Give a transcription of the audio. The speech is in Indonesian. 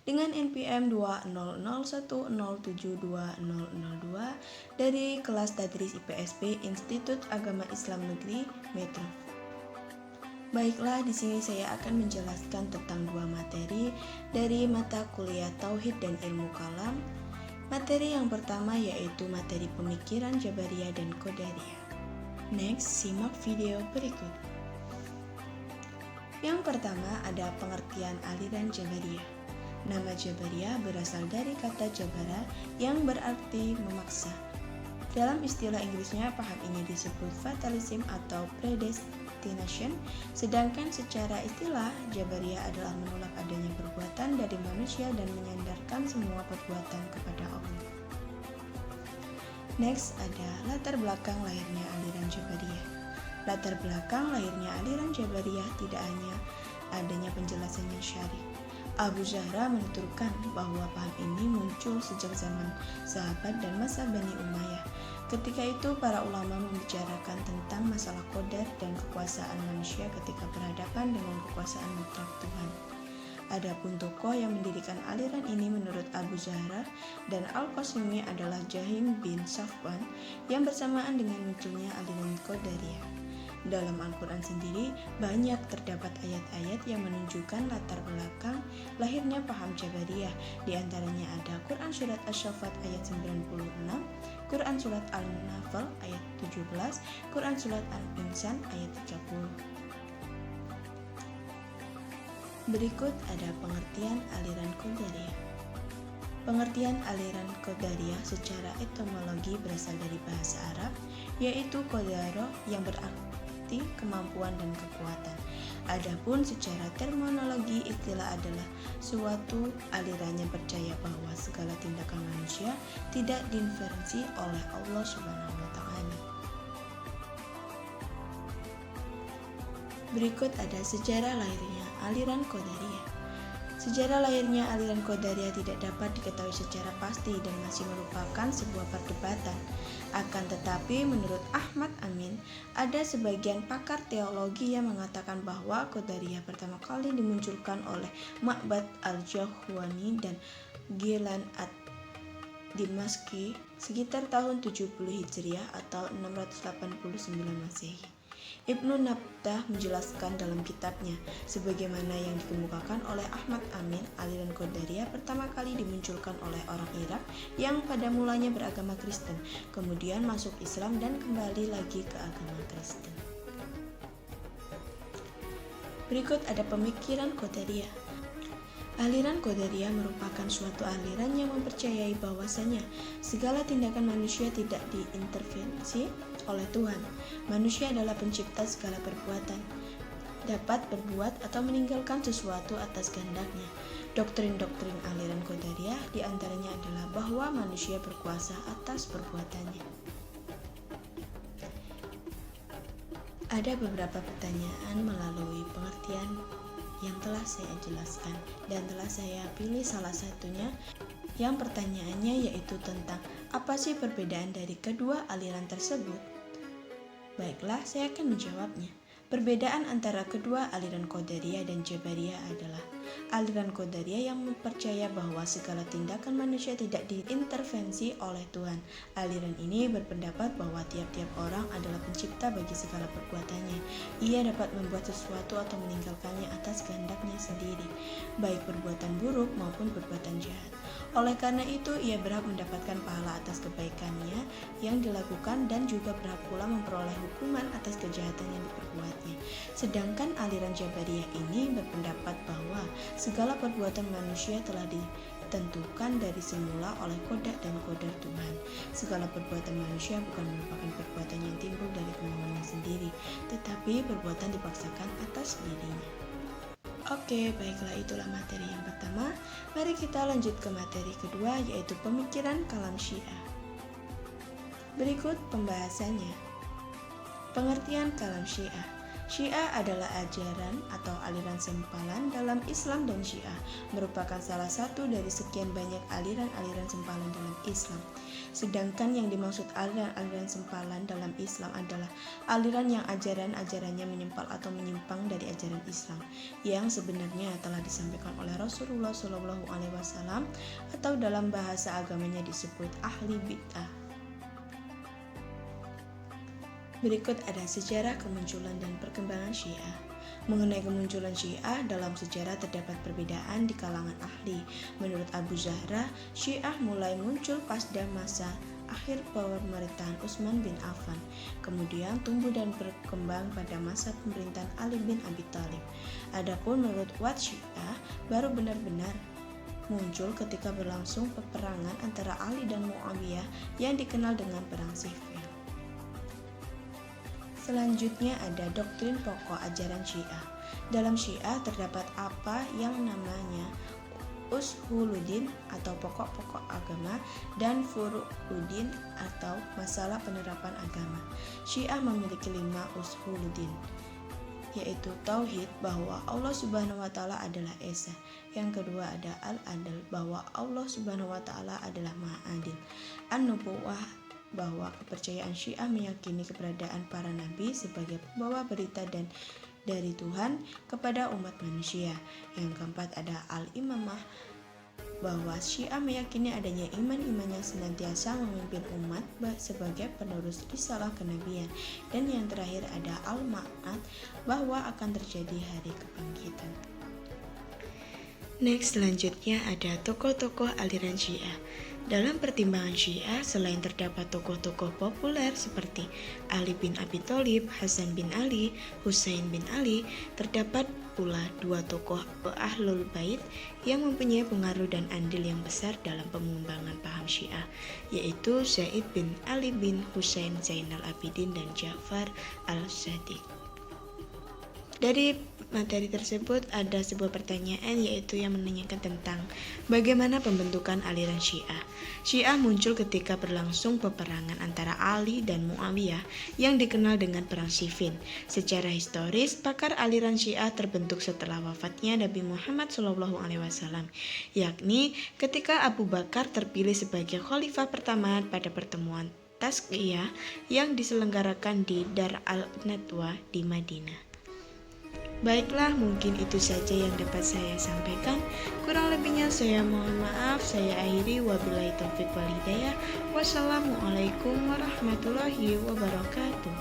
dengan NPM 20010720002 dari kelas Tadris IPSP Institut Agama Islam Negeri Metro. Baiklah, di sini saya akan menjelaskan tentang dua materi dari mata kuliah Tauhid dan Ilmu Kalam. Materi yang pertama yaitu materi pemikiran Jabariyah dan Qadariyah. Next, simak video berikut. Yang pertama ada pengertian aliran Jabariyah. Nama Jabariyah berasal dari kata jabara yang berarti memaksa. Dalam istilah Inggrisnya, paham ini disebut fatalism atau predestination, sedangkan secara istilah, Jabariyah adalah menolak adanya perbuatan dari manusia dan menyandarkan semua perbuatan kepada Allah. Next ada latar belakang lahirnya aliran Jabariyah. Latar belakang lahirnya aliran Jabariyah tidak hanya adanya penjelasan yang syar'i. Abu Zahra menuturkan bahwa paham ini muncul sejak zaman sahabat dan masa Bani Umayyah. Ketika itu para ulama membicarakan tentang masalah qadar dan kekuasaan manusia ketika berhadapan dengan kekuasaan mutlak Tuhan. Adapun tokoh yang mendirikan aliran ini menurut Abu Zahra dan Al-Qasimi adalah Jahim bin Safwan yang bersamaan dengan munculnya aliran Qadariyah. Dalam Al-Quran sendiri, banyak terdapat ayat-ayat yang menunjukkan latar belakang lahirnya paham Jabariyah. Di antaranya ada Quran Surat Asy-Syaffat ayat 96, Quran Surat Al-Nafl ayat 17, Quran Surat Al-Insan ayat 30. Berikut ada pengertian aliran Qadariyah. Pengertian aliran Qadariyah secara etimologi berasal dari bahasa Arab, yaitu qadara yang berarti kemampuan dan kekuatan. Adapun secara terminologi, istilah adalah suatu aliran yang percaya bahwa segala tindakan manusia tidak diintervensi oleh Allah Subhanahu wa Ta'ala. Berikut ada sejarah lahirnya aliran Qadariyah. Sejarah lahirnya aliran Qadariyah tidak dapat diketahui secara pasti dan masih merupakan sebuah perdebatan. Akan tetapi menurut Ahmad Amin, ada sebagian pakar teologi yang mengatakan bahwa Qadariyah pertama kali dimunculkan oleh Ma'bad al-Jahwani dan Gilan ad-Dimashqi sekitar tahun 70 Hijriah atau 689 Masehi. Ibnu Nabdah menjelaskan dalam kitabnya, sebagaimana yang dikemukakan oleh Ahmad Amin, aliran Qadariyah pertama kali dimunculkan oleh orang Irak yang pada mulanya beragama Kristen, kemudian masuk Islam dan kembali lagi ke agama Kristen. Berikut ada pemikiran Qadariyah. Aliran Qadariyah merupakan suatu aliran yang mempercayai bahwasanya segala tindakan manusia tidak diintervensi oleh Tuhan. Manusia adalah pencipta segala perbuatan, dapat berbuat atau meninggalkan sesuatu atas kehendaknya. Doktrin-doktrin aliran Qadariyah diantaranya adalah bahwa manusia berkuasa atas perbuatannya. Ada beberapa pertanyaan melalui pengertian yang telah saya jelaskan dan telah saya pilih salah satunya. Yang pertanyaannya yaitu tentang apa sih perbedaan dari kedua aliran tersebut? Baiklah, saya akan menjawabnya. Perbedaan antara kedua aliran Qadariyah dan Jabariyah adalah aliran Qadariyah yang percaya bahwa segala tindakan manusia tidak diintervensi oleh Tuhan. Aliran ini berpendapat bahwa tiap-tiap orang adalah pencipta bagi segala perbuatannya. Ia dapat membuat sesuatu atau meninggalkannya atas kehendaknya sendiri, baik perbuatan buruk maupun perbuatan jahat. Oleh karena itu, ia berhak mendapatkan pahala atas kebaikannya yang dilakukan dan juga berhak pula memperoleh hukuman atas kejahatan yang diperbuatnya. Sedangkan aliran Jabariyah ini berpendapat bahwa segala perbuatan manusia telah ditentukan dari semula oleh qada dan qadar Tuhan. Segala perbuatan manusia bukan merupakan perbuatan yang timbul dari kemauannya sendiri, tetapi perbuatan dipaksakan atas dirinya. Oke, baiklah, itulah materi yang pertama. Mari kita lanjut ke materi kedua, yaitu pemikiran kalam Syiah. Berikut pembahasannya. Pengertian kalam Syiah. Syiah adalah ajaran atau aliran sempalan dalam Islam, dan Syiah merupakan salah satu dari sekian banyak aliran-aliran sempalan dalam Islam. Sedangkan yang dimaksud aliran-aliran sempalan dalam Islam adalah aliran yang ajaran-ajarannya menyempal atau menyimpang dari ajaran Islam yang sebenarnya telah disampaikan oleh Rasulullah SAW, atau dalam bahasa agamanya disebut ahli bid'ah. Berikut ada sejarah kemunculan dan perkembangan Syiah. Mengenai kemunculan Syiah, dalam sejarah terdapat perbedaan di kalangan ahli. Menurut Abu Zahra, Syiah mulai muncul pasca masa akhir pemerintahan Utsman bin Affan, kemudian tumbuh dan berkembang pada masa pemerintahan Ali bin Abi Thalib. Adapun menurut Wat, Syiah baru benar-benar muncul ketika berlangsung peperangan antara Ali dan Muawiyah yang dikenal dengan Perang Siffin. Selanjutnya ada doktrin pokok ajaran Syiah. Dalam Syiah terdapat apa yang namanya Ushuluddin atau pokok-pokok agama dan Furu'uddin atau masalah penerapan agama. Syiah memiliki 5 Ushuluddin, yaitu tauhid bahwa Allah Subhanahu wa taala adalah Esa. Yang kedua ada al-adl bahwa Allah Subhanahu wa taala adalah Maha Adil. An-nubuwah bahwa kepercayaan Syiah meyakini keberadaan para nabi sebagai pembawa berita dan dari Tuhan kepada umat manusia. Yang keempat ada al-imamah bahwa Syiah meyakini adanya iman-iman yang senantiasa memimpin umat sebagai penerus risalah kenabian. Dan yang terakhir ada al-ma'ad bahwa akan terjadi hari kebangkitan. Next, selanjutnya ada tokoh-tokoh aliran Syiah. Dalam pertimbangan Syiah, selain terdapat tokoh-tokoh populer seperti Ali bin Abi Thalib, Hasan bin Ali, Husain bin Ali, terdapat pula 2 tokoh Ahlul Bait yang mempunyai pengaruh dan andil yang besar dalam pengembangan paham Syiah, yaitu Zaid bin Ali bin Husain Zainal Abidin dan Ja'far al-Sadiq. Dari materi tersebut ada sebuah pertanyaan, yaitu yang menanyakan tentang bagaimana pembentukan aliran Syiah. Syiah muncul ketika berlangsung peperangan antara Ali dan Muawiyah yang dikenal dengan Perang Siffin. Secara historis, pakar aliran Syiah terbentuk setelah wafatnya Nabi Muhammad SAW, yakni ketika Abu Bakar terpilih sebagai khalifah pertama pada pertemuan Tazkiyah yang diselenggarakan di Dar al-Nadwa di Madinah. Baiklah, mungkin itu saja yang dapat saya sampaikan. Kurang lebihnya saya mohon maaf. Saya akhiri, wabillahi taufiq wal hidayah. Wassalamualaikum warahmatullahi wabarakatuh.